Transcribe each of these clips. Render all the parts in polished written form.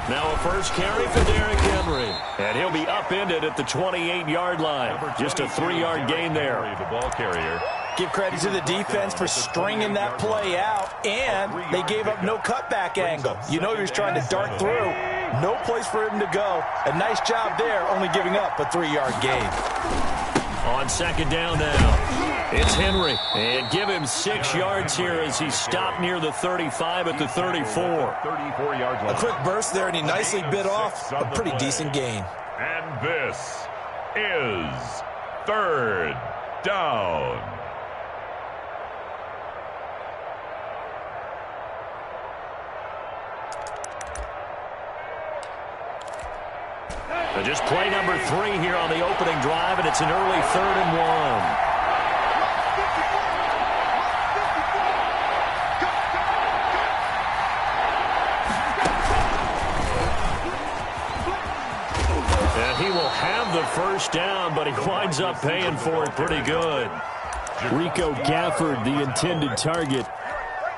Now a first carry for Derrick Henry. And he'll be upended at the 28-yard line. Just a 3-yard gain there. The ball carrier. Give credit to the defense for stringing that play out, and they gave up no cutback angle. You know he was trying to dart through. No place for him to go. A nice job there, only giving up a 3-yard gain. On second down now, it's Henry. And give him 6 yards here as he stopped near the 35 at the 34. 34-yard line. A quick burst there, and he nicely bit off a pretty decent gain. And this is third down. Just play number 3 here on the opening drive, and it's an early 3rd and 1. And he will have the first down, but he winds up paying for it pretty good. Rico Gafford, the intended target.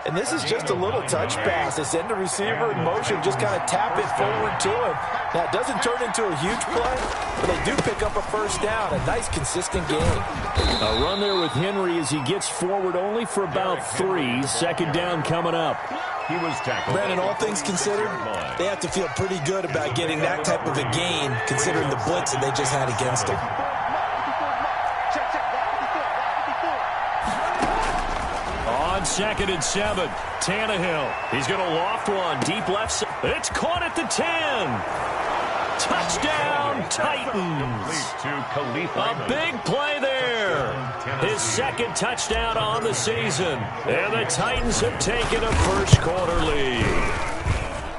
And this is just a little touch pass. They send the receiver in motion, just kind of tap it forward to him. Now, it doesn't turn into a huge play, but they do pick up a first down. A nice, consistent game. A run there with Henry as he gets forward only for about 3. Second down coming up. He was tackled. Brandon, all things considered, they have to feel pretty good about getting that type of a gain, considering the blitz that they just had against him. On 2nd and 7, Tannehill. He's going to loft one deep left side. It's caught at the 10. Touchdown, Titans. A big play there. His 2nd touchdown on the season. And the Titans have taken a first-quarter lead.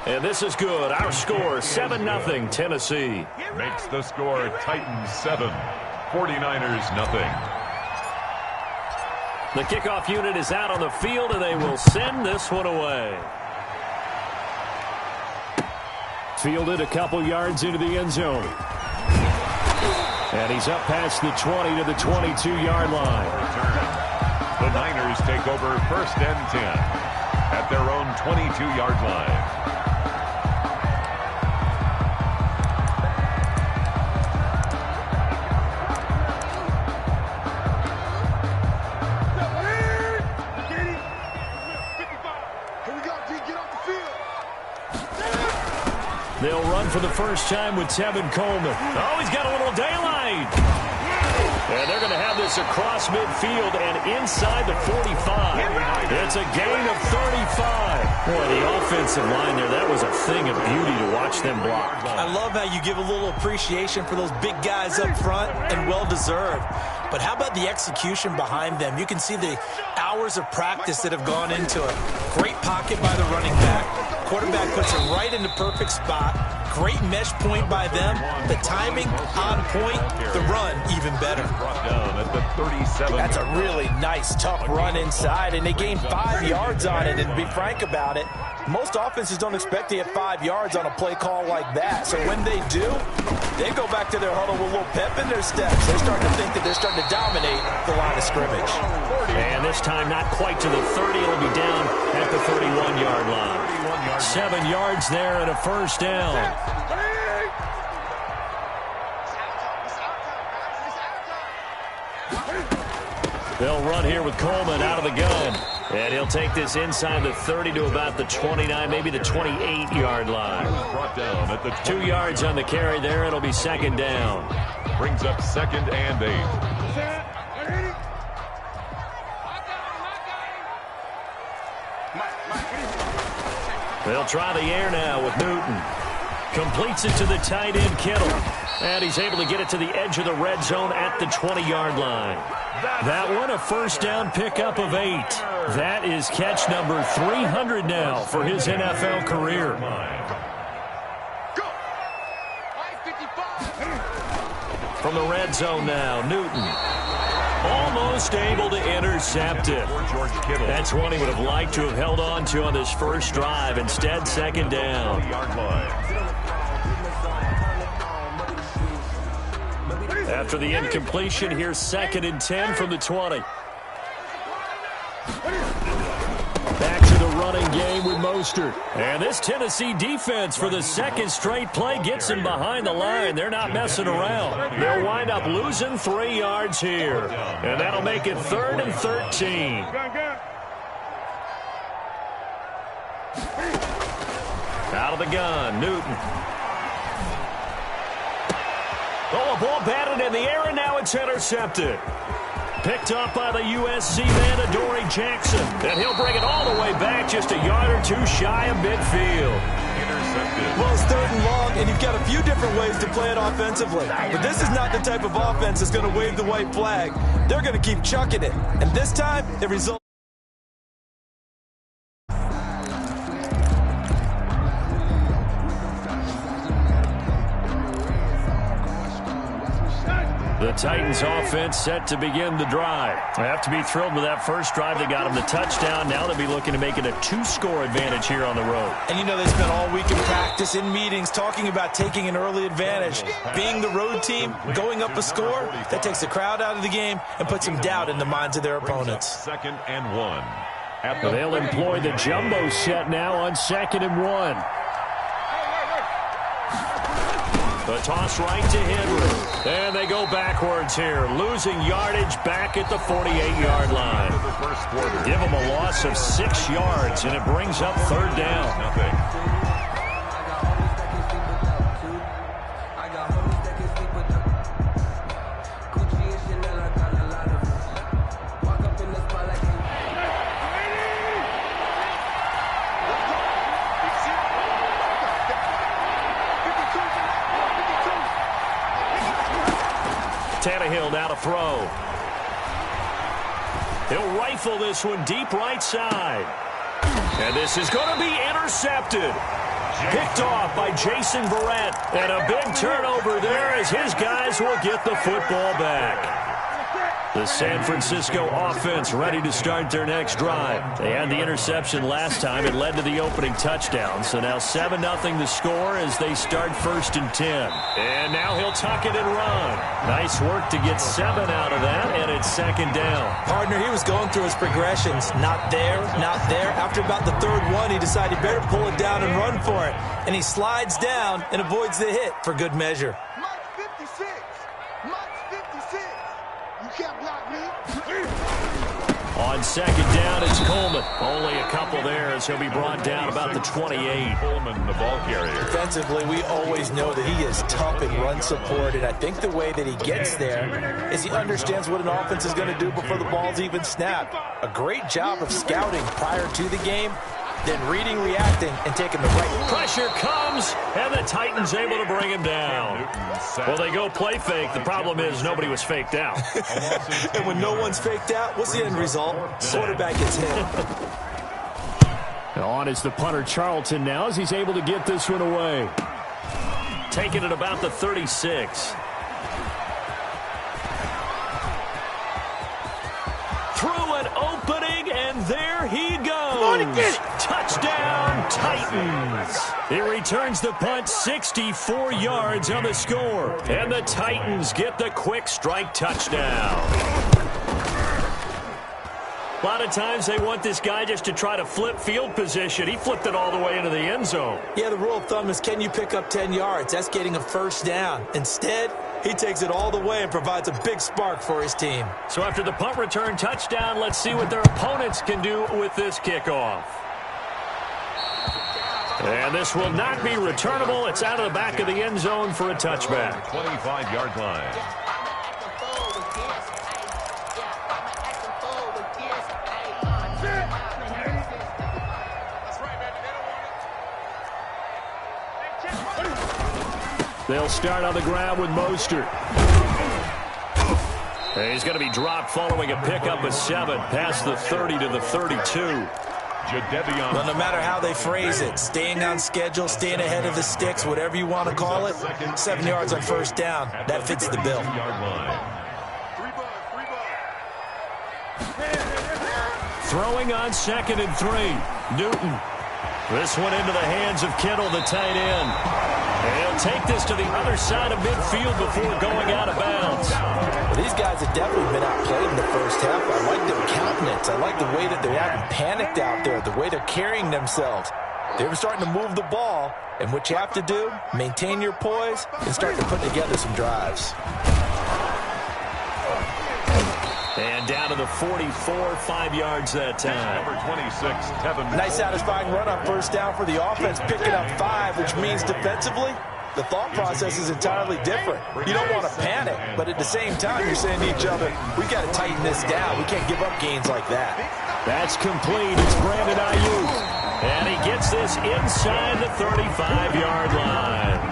And this is good. Our score, 7-0, Tennessee. Makes the score Titans 7, 49ers nothing. The kickoff unit is out on the field, and they will send this one away. Fielded a couple yards into the end zone. And he's up past the 20 to the 22-yard line. The Niners take over 1st and 10 at their own 22-yard line. They'll run for the first time with Tevin Coleman. Oh, he's got a little daylight. And they're going to have this across midfield and inside the 45. It's a gain of 35. Boy, the offensive line there, that was a thing of beauty to watch them block. I love how you give a little appreciation for those big guys up front, and well-deserved. But how about the execution behind them? You can see the hours of practice that have gone into it. Great pocket by the running back. Quarterback puts it right in the perfect spot. Great mesh point by them. The timing on point. The run even better. That's a really nice, tough run inside, and they gained 5 yards on it. And to be frank about it, most offenses don't expect to get 5 yards on a play call like that. So when they do, they go back to their huddle with a little pep in their steps. They're starting to think that they're starting to dominate the line of scrimmage. And this time not quite to the 30. It'll be down at the 31-yard line. 7 yards there and a first down. They'll run here with Coleman out of the gun. And he'll take this inside the 30 to about the 29, maybe the 28-yard line. 2 yards on the carry there. It'll be second down. Brings up 2nd and 8. They'll try the air now with Newton. Completes it to the tight end, Kittle. And he's able to get it to the edge of the red zone at the 20-yard line. That one, a first down pickup of 8. That is catch number 300 now for his NFL career. From the red zone now, Newton. Almost able to intercept it. That's one he would have liked to have held on to on this first drive. Instead, second down. After the incompletion, here's 2nd and 10 from the 20. Back to the run. running game with Mostert. And this Tennessee defense for the second straight play gets him behind the line. They're not messing around. They'll wind up losing 3 yards here. And that'll make it 3rd and 13. Out of the gun, Newton. Oh, a ball batted in the air, and now it's intercepted. Picked up by the USC man, Adoree Jackson. And he'll bring it all the way back, just a yard or 2 shy of midfield. Intercepted. Well, it's 3rd and long, and you've got a few different ways to play it offensively. But this is not the type of offense that's going to wave the white flag. They're going to keep chucking it. And this time, it results. The Titans offense set to begin the drive. They have to be thrilled with that first drive. They got them the touchdown. Now they'll be looking to make it a 2-score advantage here on the road. And you know they spent all week in practice, in meetings, talking about taking an early advantage. Being the road team, going up a score, that takes the crowd out of the game and puts some doubt in the minds of their opponents. 2nd and 1. They'll employ the jumbo set now on 2nd and 1. The toss right to Henry. And they go backwards here, losing yardage back at the 48-yard line. Give them a loss of 6 yards, and it brings up 3rd down. Tannehill now to throw. He'll rifle this one deep right side. And this is going to be intercepted. Picked off by Jason Verrett. And a big turnover there as his guys will get the football back. The San Francisco offense ready to start their next drive. They had the interception last time. It led to the opening touchdown. So now 7-0 the score as they start 1st and 10. And now he'll tuck it and run. Nice work to get 7 out of that, and it's 2nd down. Partner, he was going through his progressions. Not there, not there. After about the 3rd one, he decided better pull it down and run for it. And he slides down and avoids the hit for good measure. On 2nd down, it's Coleman. Only a couple there as he'll be brought down about the 28. Coleman, the ball carrier. Defensively, we always know that he is tough in run support, and I think the way that he gets there is he understands what an offense is going to do before the ball's even snapped. A great job of scouting prior to the game, then reading, reacting, and taking the right. Pressure comes, and the Titans able to bring him down. Well, they go play fake. The problem is nobody was faked out. And when no one's faked out, what's the end result? Quarterback gets hit. On is the punter Charlton now as he's able to get this one away. Taking it about the 36. Through an opening, and there he goes. Touchdown, Titans. He returns the punt 64 yards on the score. And the Titans get the quick strike touchdown. A lot of times they want this guy just to try to flip field position. He flipped it all the way into the end zone. Yeah, the rule of thumb is can you pick up 10 yards? That's getting a 1st down. Instead, he takes it all the way and provides a big spark for his team. So after the punt return touchdown, let's see what their opponents can do with this kickoff. And this will not be returnable. It's out of the back of the end zone for a touchback. 25-yard line. They'll start on the ground with Mostert. And he's going to be dropped following a pickup of 7 past the 30 to the 32. Well, no matter how they phrase it, staying on schedule, staying ahead of the sticks, whatever you want to call it, 7 yards on 1st down, that fits the bill. Throwing on 2nd and 3. Newton. This one into the hands of Kittle, the tight end. They'll take this to the other side of midfield before going out of bounds. Well, these guys have definitely been outplayed in the first half. I like their countenance. I like the way that they're acting panicked out there, the way they're carrying themselves. They're starting to move the ball, and what you have to do, maintain your poise and start to put together some drives. And down to the 44, 5 yards that time. Number 26, Tevin. Nice satisfying run on first down for the offense, picking up 5, which means defensively, the thought process is entirely different. You don't want to panic, but at the same time, you're saying to each other, we've got to tighten this down. We can't give up gains like that. That's complete. It's Brandon Ayuk. And he gets this inside the 35-yard line.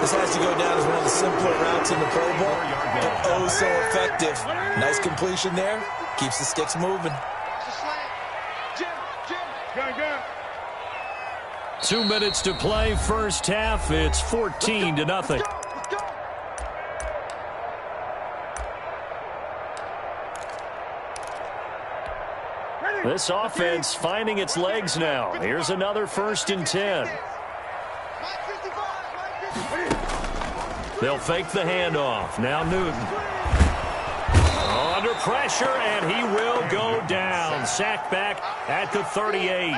This has to go down as one of the simpler routes in the playbook, but oh so effective. Nice completion there. Keeps the sticks moving. 2 minutes to play, first half. It's 14-0. This offense finding its legs now. Here's another 1st and 10. They'll fake the handoff. Now Newton. Under pressure, and he will go down. Sacked back at the 38.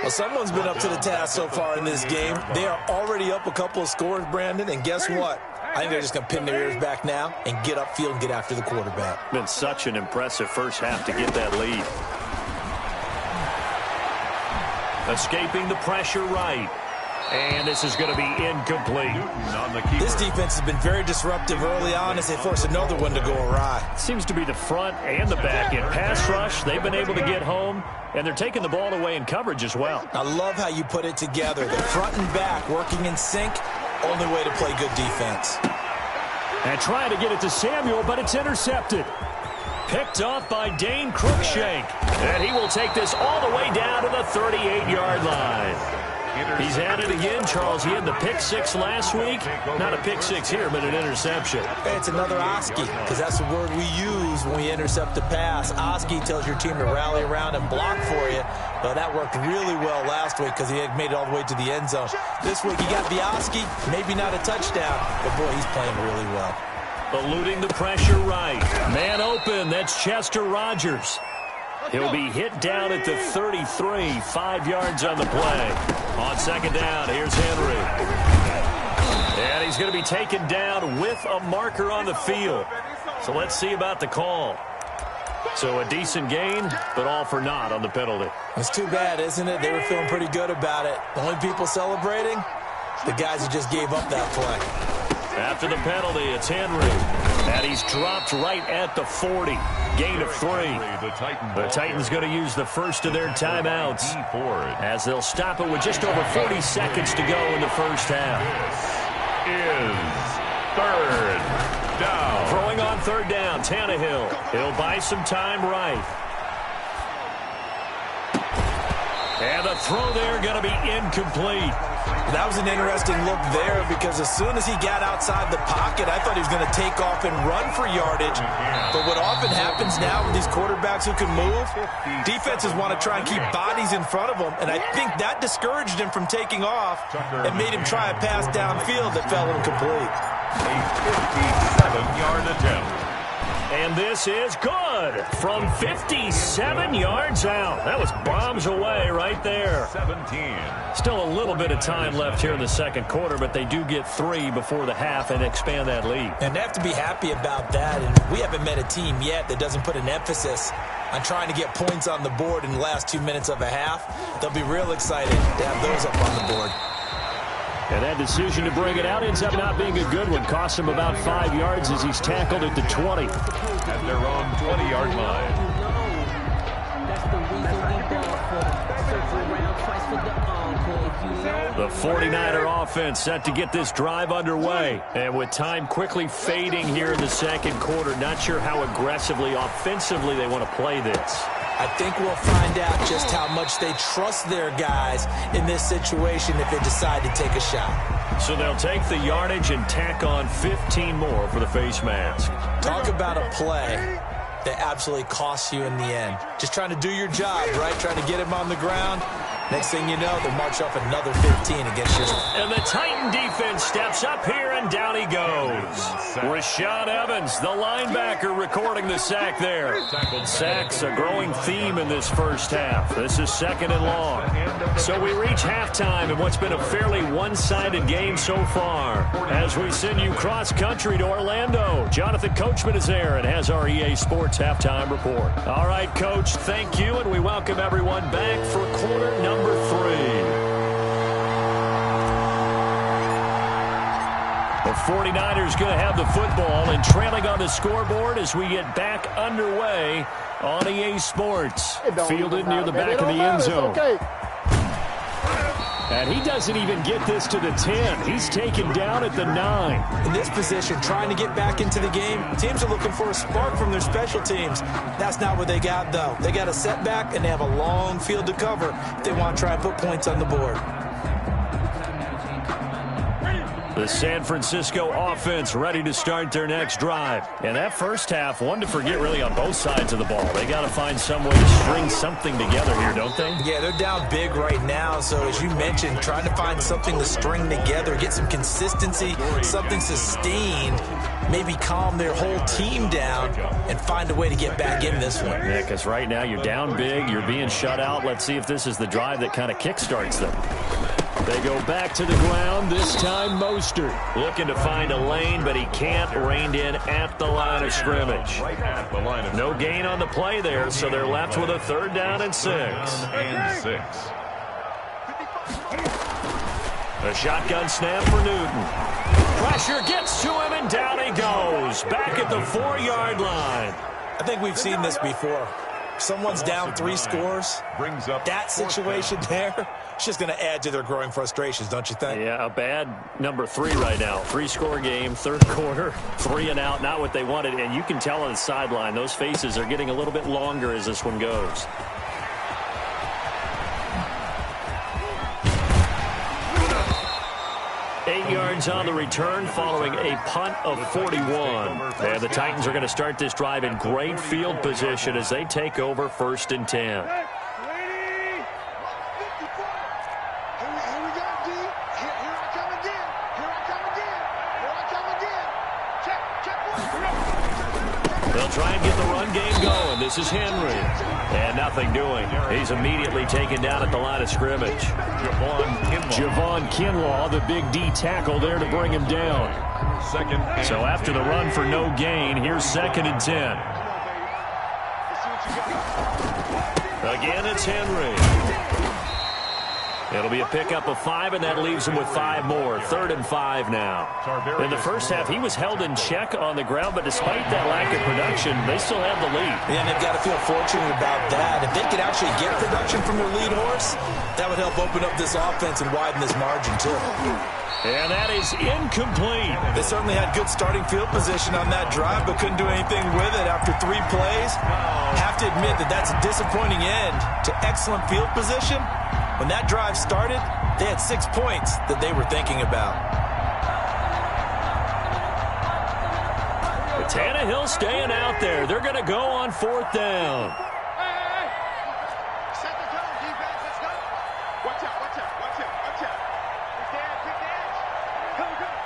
Well, someone's been up to the task so far in this game. They are already up a couple of scores, Brandon, and guess what? I think they're just going to pin their ears back now and get upfield and get after the quarterback. Been such an impressive first half to get that lead. Escaping the pressure right. And this is going to be incomplete. This defense has been very disruptive early on as they force another one to go awry. Seems to be the front and the back end. Pass rush, they've been able to get home, and they're taking the ball away in coverage as well. I love how you put it together. The front and back working in sync, only way to play good defense. And trying to get it to Samuel, but it's intercepted. Picked off by Dane Cruikshank. And he will take this all the way down to the 38-yard line. He's at it again, Charles. He had the pick 6 last week. Not a pick 6 here, but an interception. It's another Oski, because that's the word we use when we intercept a pass. Oski tells your team to rally around and block for you. But that worked really well last week because he had made it all the way to the end zone. This week he got the Oski, maybe not a touchdown, but boy, he's playing really well. Eluding the pressure right. Man open, that's Chester Rogers. He'll be hit down at the 33, 5 yards on the play. On second down, here's Henry. And he's going to be taken down with a marker on the field. So let's see about the call. So a decent gain, but all for naught on the penalty. It's too bad, isn't it? They were feeling pretty good about it. The only people celebrating, the guys who just gave up that play. After the penalty, it's Henry. And he's dropped right at the 40. Gain of 3. The Titans going to use the first of their timeouts as they'll stop it with just over 40 seconds to go in the first half. Is third down. Throwing on third down, Tannehill. He'll buy some time right. And the throw there going to be incomplete. That was an interesting look there because as soon as he got outside the pocket, I thought he was going to take off and run for yardage. But what often happens now with these quarterbacks who can move, defenses want to try and keep bodies in front of them, and I think that discouraged him from taking off and made him try a pass downfield that fell incomplete. A 57-yard attempt. And this is good from 57 yards out. That was bombs away right there. 17. Still a little bit of time left here in the second quarter, but they do get 3 before the half and expand that lead. And they have to be happy about that. And we haven't met a team yet that doesn't put an emphasis on trying to get points on the board in the last 2 minutes of a half. They'll be real excited to have those up on the board. And that decision to bring it out ends up not being a good one. Costs him about 5 yards as he's tackled at the 20. At their own 20-yard line. The 49er offense set to get this drive underway. And with time quickly fading here in the second quarter, not sure how aggressively, offensively they want to play this. I think we'll find out just how much they trust their guys in this situation if they decide to take a shot. So they'll take the yardage and tack on 15 more for the face mask. Talk about a play that absolutely costs you in the end. Just trying to do your job, right? Trying to get him on the ground. Next thing you know, they'll march up another 15 against your... And the Titan defense steps up here, and down he goes. Rashaan Evans, the linebacker, recording the sack there. Sacks a growing theme in this first half. This is 2nd and long. So we reach halftime in what's been a fairly one-sided game so far. As we send you cross-country to Orlando, Jonathan Coachman is there and has our EA Sports halftime report. All right, Coach, thank you, and we welcome everyone back for quarter number 3. The 49ers going to have the football and trailing on the scoreboard as we get back underway on EA Sports. Fielded near the back of the end zone. And he doesn't even get this to the 10. He's taken down at the 9. In this position, trying to get back into the game, teams are looking for a spark from their special teams. That's not what they got, though. They got a setback, and they have a long field to cover if they want to try and put points on the board. The San Francisco offense ready to start their next drive. And that first half, one to forget really on both sides of the ball. They got to find some way to string something together here, don't they? Yeah, they're down big right now. So as you mentioned, trying to find something to string together, get some consistency, something sustained, maybe calm their whole team down and find a way to get back in this one. Yeah, because right now you're down big, you're being shut out. Let's see if this is the drive that kind of kickstarts them. They go back to the ground, this time Mostert. Looking to find a lane, but he can't. Reined in at the line of scrimmage. No gain on the play there, so they're left with a 3rd down and 6. A shotgun snap for Newton. Pressure gets to him, and down he goes. Back at the 4-yard line. I think we've seen this before. Someone's down 3 scores. That situation there, it's just going to add to their growing frustrations, don't you think? Yeah, a bad number 3 right now. 3-score game, 3rd quarter, 3 and out, not what they wanted. And you can tell on the sideline, those faces are getting a little bit longer as this one goes. Yards on the return following a punt of 41. And the Titans are going to start this drive in great field position as they take over 1st and 10. They'll try and get the run game going. This is Henry. And nothing doing. He's immediately taken down at the line of scrimmage. Javon Kinlaw, the big D tackle there to bring him down. So after the run for no gain, here's 2nd and 10. Again, it's Henry. It'll be a pickup of 5, and that leaves him with 5 more. 3rd and 5 now. In the first half, he was held in check on the ground, but despite that lack of production, they still have the lead. Yeah, and they've got to feel fortunate about that. If they could actually get production from their lead horse, that would help open up this offense and widen this margin, too. And that is incomplete. They certainly had good starting field position on that drive, but couldn't do anything with it after 3 plays. Have to admit that that's a disappointing end to excellent field position. When that drive started, they had 6 points that they were thinking about. Tannehill staying out there. They're going to go on 4th down. Set the tone, defense. Let's go. Watch out, watch out, watch out, watch out. Kick the edge. Come, come.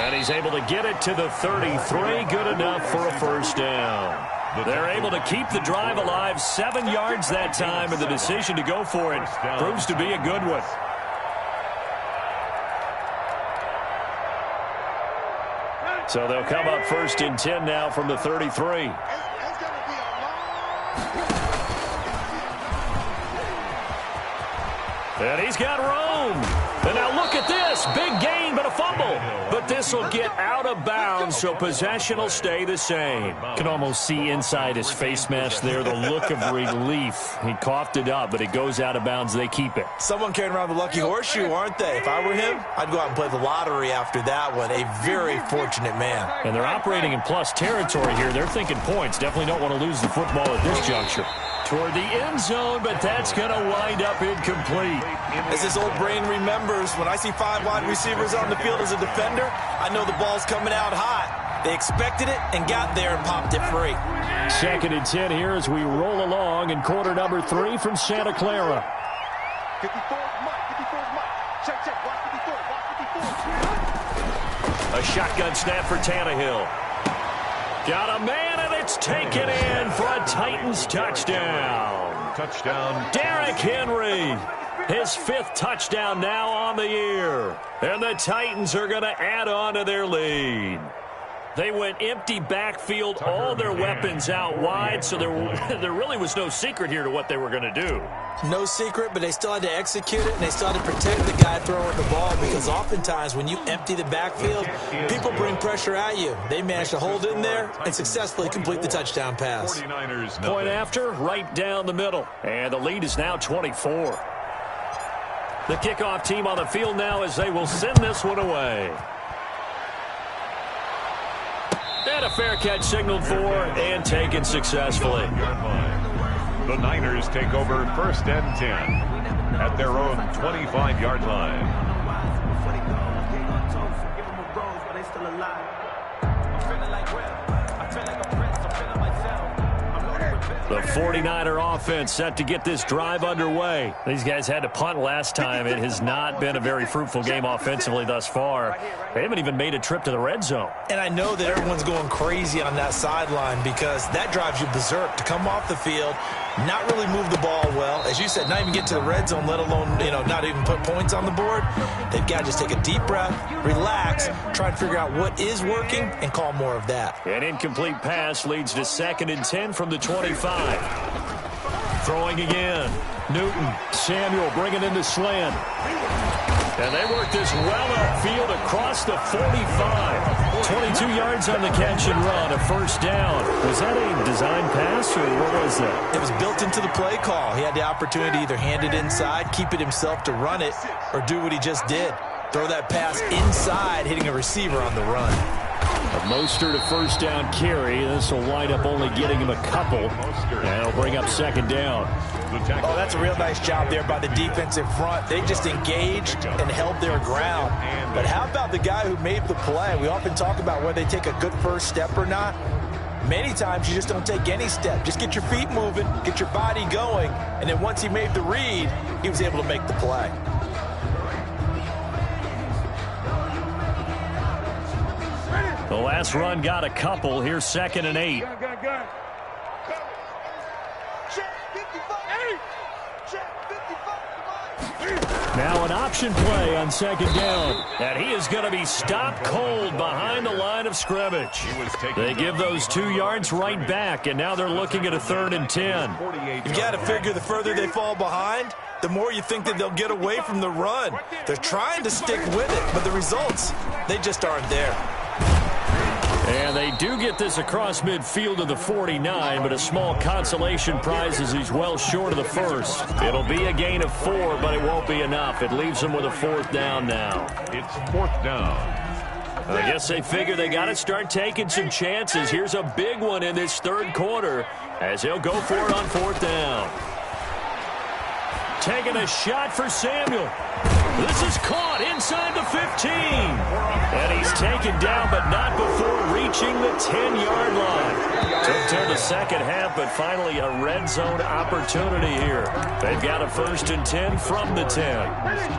And he's able to get it to the 33. Good enough for a 1st down. They're able to keep the drive alive. 7 yards that time, and the decision to go for it proves to be a good one. So they'll come up 1st and 10 now from the 33. It's going to be a long... And he's got room. And now look at this. Big gain, but a fumble. But this will get out of bounds, so possession will stay the same. Can almost see inside his face mask there the look of relief. He coughed it up, but it goes out of bounds. They keep it. Someone carrying around the lucky horseshoe, aren't they? If I were him, I'd go out and play the lottery after that one. A very fortunate man. And they're operating in plus territory here. They're thinking points. Definitely don't want to lose the football at this juncture. Toward the end zone, but that's going to wind up incomplete. As this old brain remembers, when I see 5 wide receivers on the field as a defender, I know the ball's coming out hot. They expected it and got there and popped it free. 2nd and 10 here as we roll along in quarter number 3 from Santa Clara. 54 is Mike. 54 is Mike. Check, check. Watch 54. Watch 54. A shotgun snap for Tannehill. Got a man, and it's taken in for a Titans touchdown. Touchdown. Derrick Henry, his 5th touchdown now on the year. And the Titans are going to add on to their lead. They went empty backfield, all their weapons out wide, so there really was no secret here to what they were going to do. No secret, but they still had to execute it, and they still had to protect the guy throwing the ball, because oftentimes when you empty the backfield, people bring pressure at you. They managed to hold in there and successfully complete the touchdown pass. 49ers. Point after, right down the middle. And the lead is now 24. The kickoff team on the field now as they will send this one away. And a fair catch signaled for and taken successfully. The Niners take over 1st and 10 at their own 25-yard line. The 49er offense set to get this drive underway. These guys had to punt last time. It has not been a very fruitful game offensively thus far. They haven't even made a trip to the red zone. And I know that everyone's going crazy on that sideline because that drives you berserk to come off the field, not really move the ball well. As you said, not even get to the red zone, let alone, not even put points on the board. They've got to just take a deep breath, relax, try to figure out what is working, and call more of that. An incomplete pass leads to 2nd and 10 from the 25. Throwing again. Newton. Samuel bringing in the slant. And they work this well upfield across the 45. 22 yards on the catch and run, a 1st down. Was that a design pass, or what was that? It was built into the play call. He had the opportunity to either hand it inside, keep it himself to run it, or do what he just did. Throw that pass inside, hitting a receiver on the run. A Mostert a 1st down carry. This will wind up only getting him a couple. And it'll bring up 2nd down. Oh, that's a real nice job there by the defensive front. They just engaged and held their ground. But how about the guy who made the play? We often talk about whether they take a good first step or not. Many times you just don't take any step. Just get your feet moving, get your body going, and then once he made the read, he was able to make the play. The last run got a couple. Here's 2nd and 8. Now an option play on 2nd down. And he is going to be stopped cold behind the line of scrimmage. They give those 2 yards right back, and now they're looking at a 3rd and 10. You've got to figure the further they fall behind, the more you think that they'll get away from the run. They're trying to stick with it, but the results, they just aren't there. And they do get this across midfield to the 49, but a small consolation prize as he's well short of the 1st. It'll be a gain of 4, but it won't be enough. It leaves them with a 4th down now. It's 4th down. I guess they figure they got to start taking some chances. Here's a big one in this 3rd quarter as he'll go for it on 4th down. Taking a shot for Samuel. This is caught inside the 15. And he's taken down, but not before reaching the 10-yard line. Took till the 2nd half, but finally a red zone opportunity here. They've got a 1st and 10 from the 10.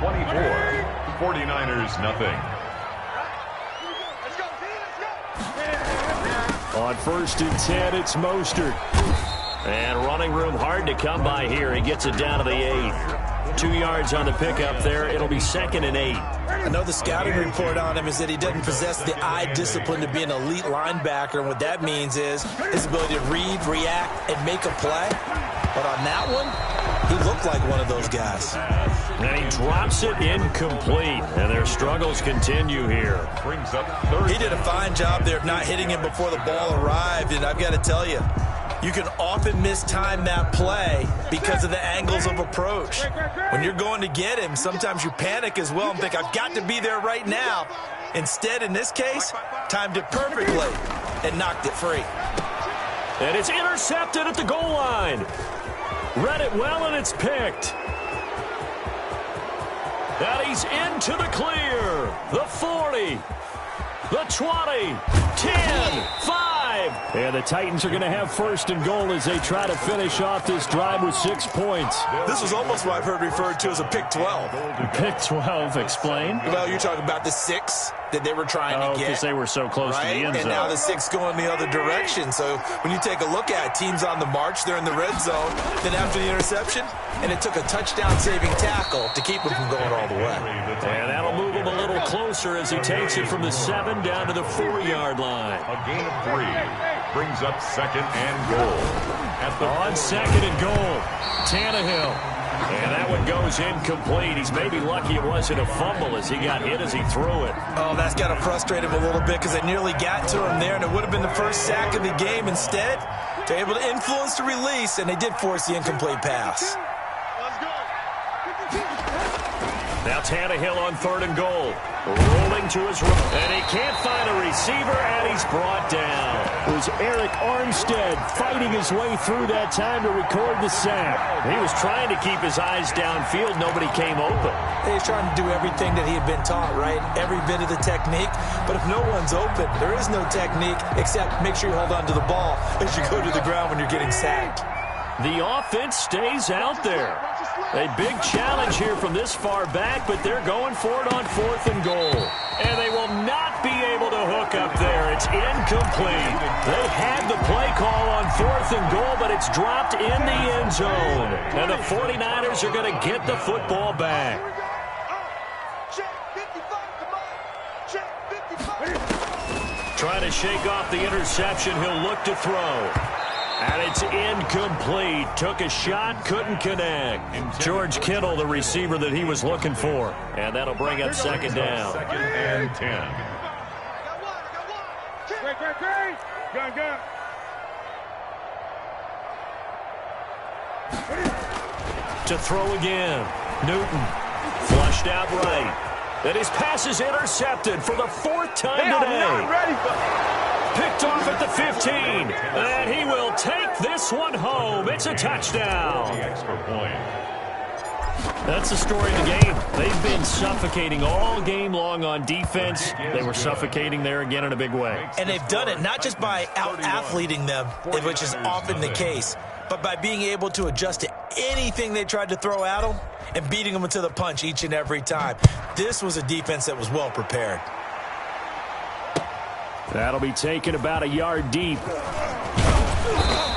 24. 49ers nothing. On 1st and 10, it's Mostert. And running room hard to come by here. He gets it down to the 8. 2 yards on the pickup there. It'll be 2nd and 8. I know the scouting report on him is that he doesn't possess the eye discipline to be an elite linebacker. And what that means is his ability to read, react, and make a play. But on that one, he looked like one of those guys. And he drops it incomplete. And their struggles continue here. Brings up 3rd. He did a fine job there of not hitting him before the ball arrived. And I've got to tell you, you can often mistime that play because of the angles of approach. When you're going to get him, sometimes you panic as well and think, I've got to be there right now. Instead, in this case, timed it perfectly and knocked it free. And it's intercepted at the goal line. Read it well, and it's picked. And he's into the clear. The 40. the 20, 10, 5. And the Titans are going to have first and goal as they try to finish off this drive with 6 points. This was almost what I've heard referred to as a pick 12. Pick 12, explain. Well, you're talking about the 6 that they were trying to get. Because they were so close to the end zone. And now the 6 going the other direction. So when you take a look at teams on the march, they're in the red zone. Then after the interception, and it took a touchdown-saving tackle to keep them from going all the way. And that'll move him a little closer as he takes it from the 7 down to the 4-yard line. A gain of 3 brings up second and goal. On second and goal, Tannehill. And that one goes incomplete. He's maybe lucky it wasn't a fumble as he got hit as he threw it. Oh, that's got to frustrate him a little bit because they nearly got to him there, and it would have been the first sack of the game. Instead, they're able to influence the release, and they did force the incomplete pass. Now Tannehill on 3rd and goal. Rolling to his right. And he can't find a receiver, and he's brought down. It was Eric Armstead fighting his way through that time to record the sack. He was trying to keep his eyes downfield. Nobody came open. He was trying to do everything that he had been taught, right? Every bit of the technique. But if no one's open, there is no technique except make sure you hold on to the ball as you go to the ground when you're getting sacked. The offense stays out there. A big challenge here from this far back, but they're going for it on 4th and goal. And they will not be able to hook up there. It's incomplete. They had the play call on 4th and goal, but it's dropped in the end zone. And the 49ers are going to get the football back. Trying to shake off the interception. He'll look to throw. And it's incomplete. Took a shot, couldn't connect. George Kittle, the receiver that he was looking for. And that'll bring up second down. Second and 10. To throw again. Newton flushed out right. And his pass is intercepted for the 4th time today. Picked off at the 15, and he will take this one home. It's a touchdown. The extra point. That's the story of the game. They've been suffocating all game long on defense. They were suffocating there again in a big way. And they've done it not just by out-athleting them, which is often the case, but by being able to adjust to anything they tried to throw at them and beating them to the punch each and every time. This was a defense that was well prepared. That'll be taken about a yard deep.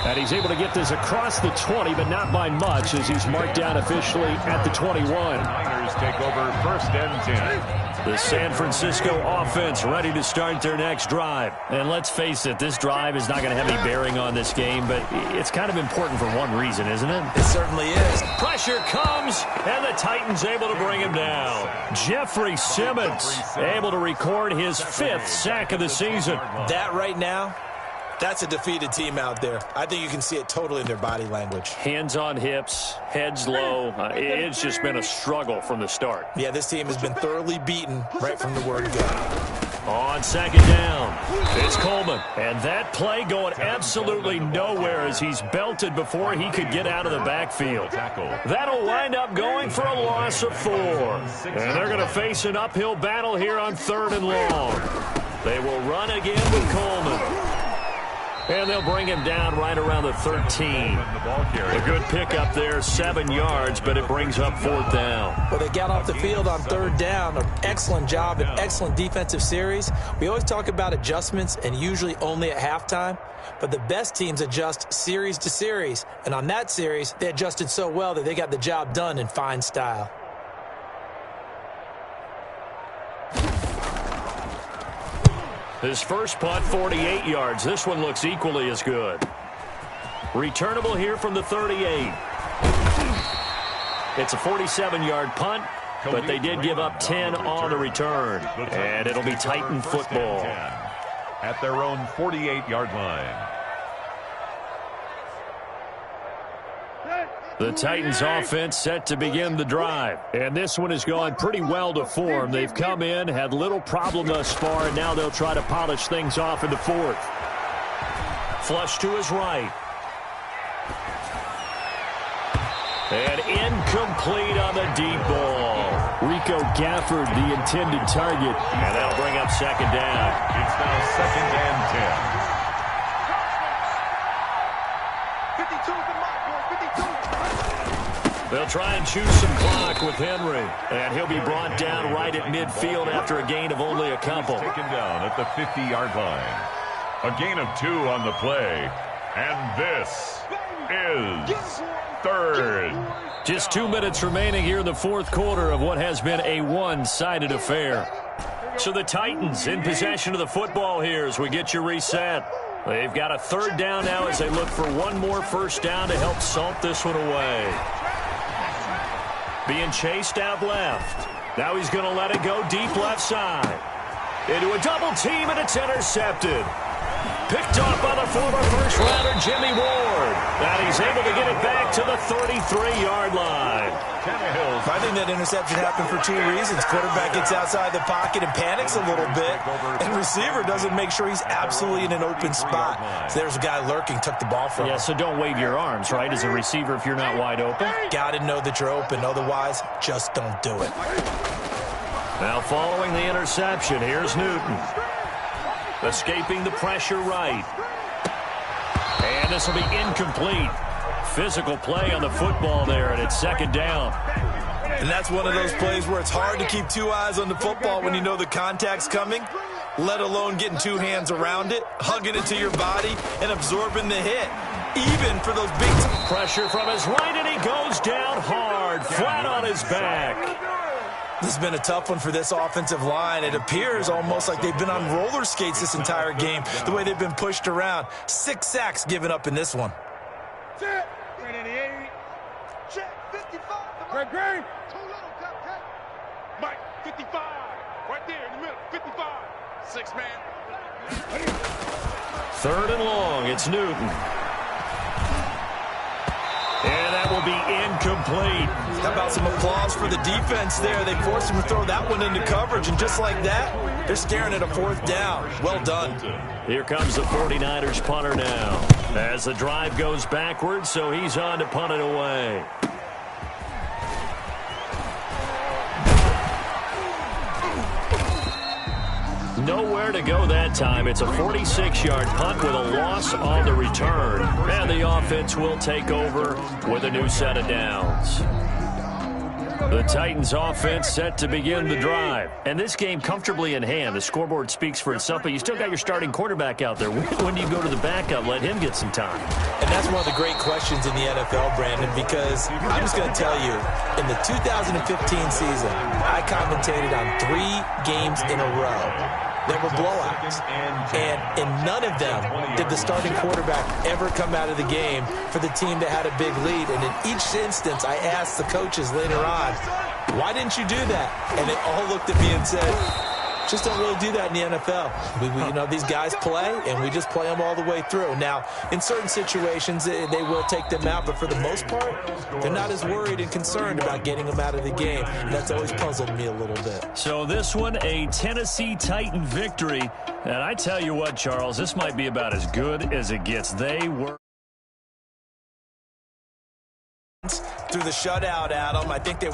And he's able to get this across the 20, but not by much, as he's marked down officially at the 21. Niners take over 1st and 10. The San Francisco offense ready to start their next drive. And let's face it, this drive is not going to have any bearing on this game, but it's kind of important for one reason, isn't it? It certainly is. Pressure comes, and the Titans able to bring him down. Jeffrey Simmons able to record his 5th sack of the season. That right now, that's a defeated team out there. I think you can see it totally in their body language. Hands on hips, heads low. It's just been a struggle from the start. Yeah, this team has been thoroughly beaten right from the word go. On second down, it's Coleman. And that play going absolutely nowhere as he's belted before he could get out of the backfield. That'll wind up going for a loss of 4. And they're going to face an uphill battle here on 3rd and long. They will run again with Coleman. And they'll bring him down right around the 13. A good pickup there, 7 yards, but it brings up 4th down. Well, they got off the field on 3rd down. An excellent job, an excellent defensive series. We always talk about adjustments, and usually only at halftime. But the best teams adjust series to series. And on that series, they adjusted so well that they got the job done in fine style. His first punt, 48 yards. This one looks equally as good. Returnable here from the 38. It's a 47-yard punt, but they did give up 10 on the return. And it'll be Titan football. At their own 48-yard line. The Titans offense set to begin the drive. And this one has gone pretty well to form. They've come in, had little problem thus far, and now they'll try to polish things off in the 4th. Flush to his right. And incomplete on the deep ball. Cisco Gafford the intended target. And that'll bring up second down. It's now 2nd and 10. 52 is the mark, boys. 52. They'll try and choose some clock with Henry. And he'll be brought down right at midfield after a gain of only a couple. Taken down at the 50-yard line. A gain of 2 on the play. And this is 3rd. Just 2 minutes remaining here in the fourth quarter of what has been a one-sided affair. So the Titans in possession of the football here as we get you reset. They've got a 3rd down now as they look for one more first down to help salt this one away. Being chased out left. Now he's going to let it go deep left side. Into a double team, and it's intercepted. Picked off by the former first-rounder Jimmy Ward. And he's able to get it back to the 33-yard line. I think that interception happened for 2 reasons. Quarterback gets outside the pocket and panics a little bit. And receiver doesn't make sure he's absolutely in an open spot. So there's a guy lurking, took the ball from him. Yeah, so don't wave your arms, right, as a receiver if you're not wide open. Got to know that you're open. Otherwise, just don't do it. Now following the interception, here's Newton. Escaping the pressure right. And this will be incomplete. Physical play on the football there, and it's 2nd down. And that's one of those plays where it's hard to keep 2 eyes on the football when you know the contact's coming, let alone getting 2 hands around it, hugging it to your body, and absorbing the hit. Even for those big pressure from his right, and he goes down hard, flat on his back. This has been a tough one for this offensive line. It appears almost like they've been on roller skates this entire game, the way they've been pushed around. 6 sacks given up in this one. Check. 55. Green. Too little, Captain. Mike, 55. Right there in the middle. 55. 6 man. 3rd and long. It's Newton. And that will be incomplete. How about some applause for the defense there? They forced him to throw that one into coverage, and just like that, they're staring at a 4th down. Well done. Here comes the 49ers punter now. As the drive goes backwards, so he's on to punt it away. Nowhere to go that time. It's a 46-yard punt with a loss on the return. And the offense will take over with a new set of downs. The Titans offense set to begin the drive. And this game comfortably in hand. The scoreboard speaks for itself, but you still got your starting quarterback out there. When do you go to the backup? Let him get some time. And that's one of the great questions in the NFL, Brandon, because I'm just going to tell you, in the 2015 season, I commentated on 3 games in a row. There were blowouts, and in none of them did the starting quarterback ever come out of the game for the team that had a big lead. And in each instance, I asked the coaches later on, why didn't you do that? And they all looked at me and said, just don't really do that in the NFL. You know, these guys play, and we just play them all the way through. Now, in certain situations, they will take them out, but for the most part, they're not as worried and concerned about getting them out of the game. And that's always puzzled me a little bit. So this one, a Tennessee Titan victory. And I tell you what, Charles, this might be about as good as it gets. They were through the shutout, Adam. I think they